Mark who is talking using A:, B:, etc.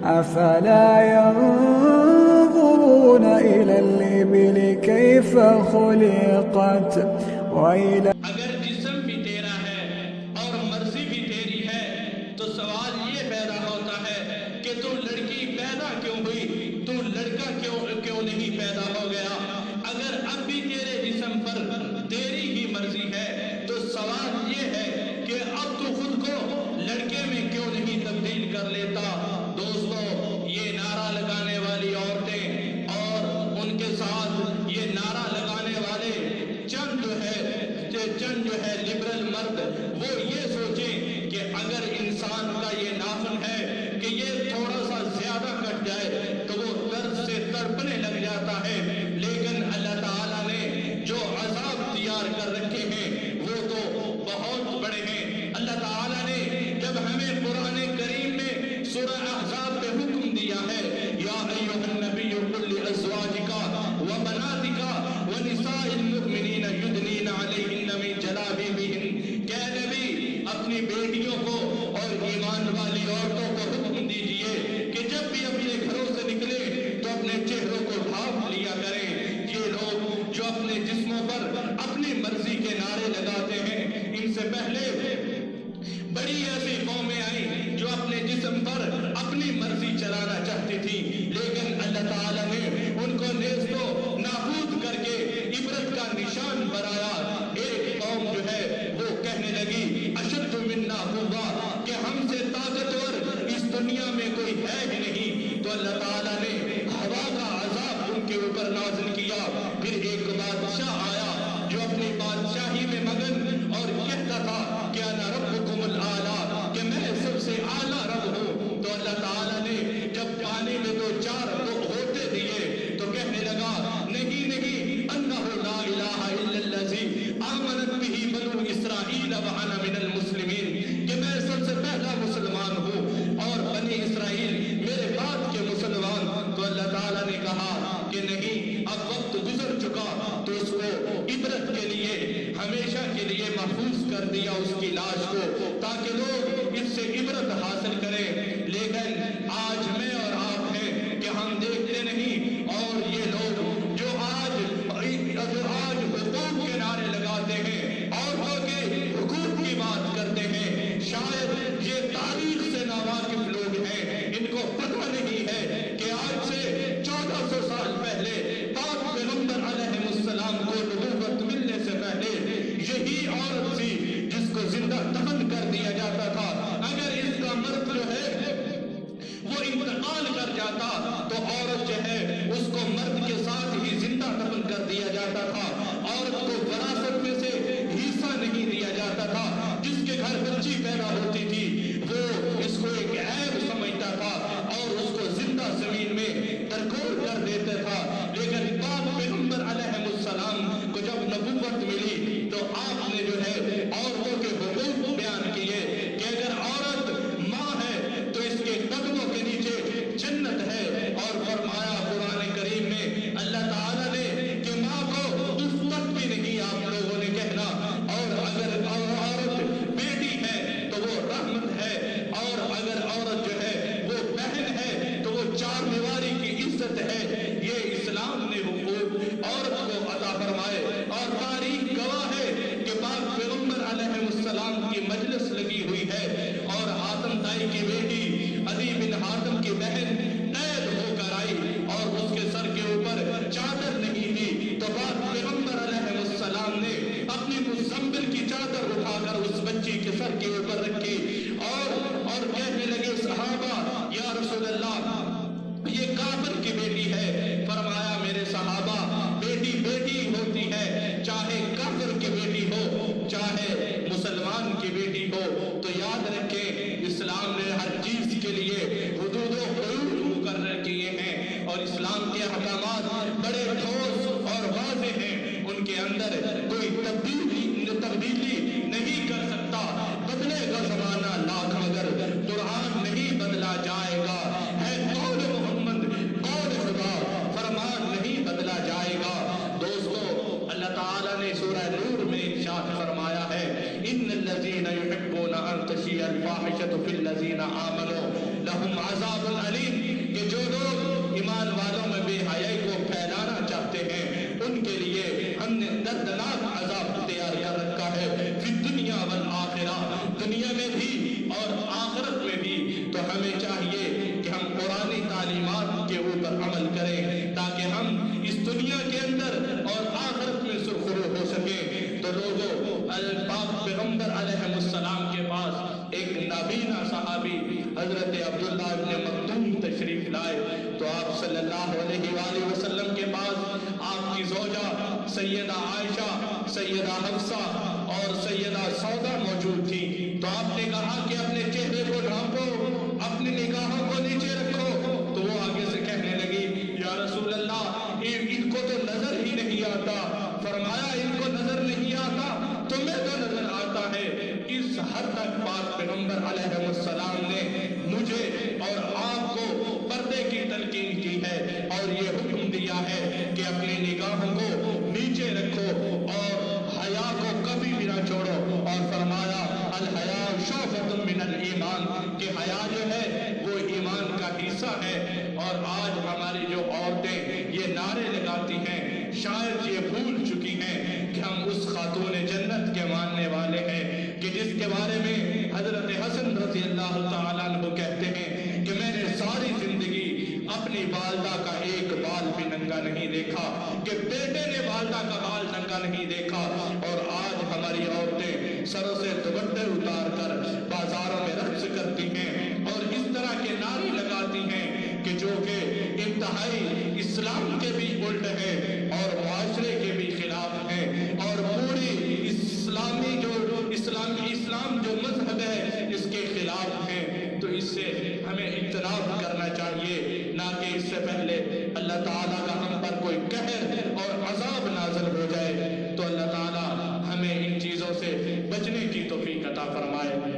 A: افلا ينظرون الى الابل كيف خلقت والى
B: اگر جسم بھی تیرا ہے اور مرضی بھی تیری ہے تو سوال یہ پیدا ہوتا ہے کہ تو لڑکی پیدا کیوں ہوئی، تو لڑکا کیوں نہیں پیدا ہو گیا؟ اگر اب بھی تیرے جسم پر تیری ہی مرضی ہے تو سوال یہ ہے کہ اب تو خود کو لڑکے میں کیوں نہیں تبدیل کر لیتا؟ دوستو، یہ نعرہ لگانے والی عورتیں اور ان کے ساتھ یہ نعرہ لگانے والے چند جو ہے لبرل مرد، وہ یہ سوچیں کہ اگر انسان کا یہ ناخن ہے کہ یہ تھوڑا سا زیادہ کٹ جائے تو وہ درد سے تڑپنے لگ جاتا ہے، لیکن اللہ تعالیٰ نے جو عذاب تیار کر رکھے ہیں وہ تو بہت بڑے ہیں۔ اللہ تعالیٰ نے جب ہمیں قرآن کریم میں سورہ احزاب میں حکم دیا ہے، یا ایھا النبی قل لازواجک وبناتک ونساء المؤمنین یدنین علیہن من جلابیبہن، کہ نبی اپنی بیٹیوں کو اور ایمان والی عورتوں کو حکم دیجئے کہ جب بھی اپنے گھروں سے نکلے تو اپنے چہروں کو ڈھانپ لیا کریں۔ یہ لوگ جو اپنے جسموں پر اپنی مرضی کے نعرے لگاتے ہیں، ان سے پہلے بڑی ایسی قومیں آئیں جو اپنے جسم پر اپنی مرضی چلانا چاہتی تھی، لیکن اللہ تعالیٰ نے ان کو نیست و نابود کر کے عبرت کا نشان بنایا۔ ایک قوم جو ہے وہ کہنے لگی اشد منا قوہ، کہ ہم سے طاقتور اس دنیا میں کوئی ہے ہی نہیں، تو اللہ تعالیٰ نے ہوا کا عذاب ان کے اوپر نازل کیا۔ پھر ایک بادشاہ آیا جو اپنی بادشاہی میں مگن اور کہتا تھا کہ انا ربکم الاعلی، کہ میں سب سے اعلیٰ رب ہوں۔ تو اللہ تعالیٰ نے جب پانی میں دو چار ہوتے دیے تو کہنے لگا نہیں انہ لا الہ الا الذی آمنت بہ بنو اسرائیل وانا من المسلمین، کہ میں سب سے پہلا مسلمان ہوں اور بنی اسرائیل میرے بعد کے مسلمان۔ تو اللہ تعالیٰ نے کہا کہ نہیں، اب وقت گزر چکا، تو اس کو عبرت کے لیے ہمیشہ کے لیے محفوظ کر دیا اس کی لاش کو، تاکہ لوگ اس سے عبرت حاصل کریں۔ لیکن آج میں اور آپ ہیں کہ ہم دیکھتے نہیں، اور یہ لوگ جو آج حقوق کے نعرے لگاتے ہیں، عورتوں کے حقوق کی بات کرتے ہیں، شاید یہ تاریخ سے ناواقف لوگ ہیں، ان کو پتہ نہیں ہے کہ آج سے 1400 سال پہلے پاک پیغمبر علیہ السلام کو نبوت ملنے سے پہلے یہی عورت تھی جس کو زندہ دفن کر دیا جاتا تھا۔ اگر اس کا مرد جو ہے وہ انتقال کر جاتا تو عورت جو ہے اس کو مرد کے ساتھ ہی زندہ دفن کر دیا جاتا تھا۔ عورت کو وراثت میں سے حصہ نہیں دیا جاتا تھا۔ جس کے گھر بچی پیدا ہوتی تھی وہ اس کو ایک عیب سمجھتا تھا اور اس کو زندہ زمین میں درگور کر دیتا تھا۔ لیکن پاک پیغمبر علیہ السلام کو جب نبوت ملی تو آپ نے جو ہے عورتوں کے حقوق بیان کیے کہ اگر عورت ماں ہے تو اس کے قدموں کے نیچے جنت ہے، اور فرمایا قرآن کریم میں اللہ تعالیٰ نے کہ ماں کو اف تک بھی نہیں آپ لوگوں نے کہنا، اور اگر عورت بیٹی ہے تو وہ رحمت ہے، اور اگر عورت جو ہے وہ بہن ہے تو وہ چار دیواری کی عزت ہے۔ یہ اسلام نے حقوق عورت کو عطا فرمائے، اور تاریخ گواہ ہے کہ پاک پیغمبر علیہ السلام کی مجلس لگی ہوئی ہے، اور حاتم تائی کی بیٹی عدی بن حاتم کی بہن قید ہو کر آئی اور اس کے سر کے اوپر چادر نہیں تھی، تو پاک پیغمبر علیہ السلام نے اپنی مزمل کی چادر اٹھا کر اس بچی کے سر کے اوپر رکھی، اور کہنے لگے صحابہ یا رسول اللہ یہ کافر کی بیٹی ہے۔ فرمایا میرے صحابہ، بیٹی بیٹی ہوتی ہے، چاہے کافر کی بیٹی ہو چاہے مسلمان کی بیٹی ہو۔ تو یاد رکھیں اسلام نے ہر چیز کے لیے حدود و حدود مقرر کیے ہیں، اور اسلام کے احکامات بڑے ٹھوس اور واضح ہیں، ان کے اندر کوئی تبدیلی نہیں کر سکتا۔ بدلے گا زمانہ لاکھ مگر قرآن نہیں بدلا جائے گا، ہے قول محمد قول خدا، فرمان نہیں بدلا جائے گا۔ دوستو، اللہ تعالیٰ نے سورہ نور میں ارشاد فرمایا ہے ان الذین یحبون ان تشیع الفاحشۃ فی الذین آمنوا لہم عذاب علیم چاہیے کہ ہم قرآنی تعلیمات کے اوپر عمل کریں تاکہ ہم اس دنیا کے اندر اور آخرت میں سرخرو ہو سکیں۔ تو لوگوں، پاک پیغمبر علیہ السلام کے پاس ایک نابینا صحابی حضرت عبداللہ ابن مکتوم تشریف لائے تو آپ صلی اللہ علیہ وآلہ وسلم کے پاس آپ کی زوجہ سیدہ عائشہ، سیدہ حفصہ اور سیدہ سودا موجود تھی۔ تو آپ نے کہا کہ اپنے چہرے کو ڈھانپو، اپنی نگاہوں کو نیچے رکھو۔ تو وہ آگے سے کہنے لگی، یا رسول اللہ، ان کو تو نظر ہی نہیں آتا۔ فرمایا، ان کو نظر نہیں آتا، تمہیں تو نظر آتا ہے۔ اس حد تک پاک پیغمبر علیہ السلام نے مجھے اور آپ کو پردے کی تلقین کی ہے اور یہ حکم دیا ہے کہ اپنی نگاہوں کو نیچے رکھو اور حیا کو کبھی بھی نہ چھوڑو، اور فرمایا الحیا شعبۃ من الایمان، کہ حیا جو ہے وہ ایمان کا حصہ ہے۔ اور آج ہماری جو عورتیں یہ نعرے لگاتی ہیں، شاید یہ بھول چکی ہیں کہ ہم اس خاتون جنت کے ماننے والے ہیں کہ جس کے بارے میں حضرت حسن رضی اللہ تعالیٰ عنہ کہتے ہیں کہ میں نے ساری زندگی اپنی والدہ کا ایک بال بھی ننگا نہیں دیکھا، کہ بیٹے نے والدہ کا بال ننگا نہیں دیکھا۔ اور آج ہماری عورتیں سروں سے دوپٹے اتار کر بازاروں میں رقص کرتی ہیں اور اس طرح کے نعرے لگاتی ہیں کہ جو کہ انتہائی اسلام کے بھی الٹ ہے اور معاشرے کے بھی خلاف ہے، اور پوری اسلام جو مذہب ہے اس کے خلاف ہے۔ تو اس سے ہمیں اجتناب کرنا چاہیے، نہ کہ اس سے پہلے اللہ تعالیٰ کا ہم پر کوئی قہر اور عذاب نازل ہو جائے۔ تو اللہ تعالیٰ ہمیں ان چیزوں سے بچنے کی توفیق عطا فرمائے۔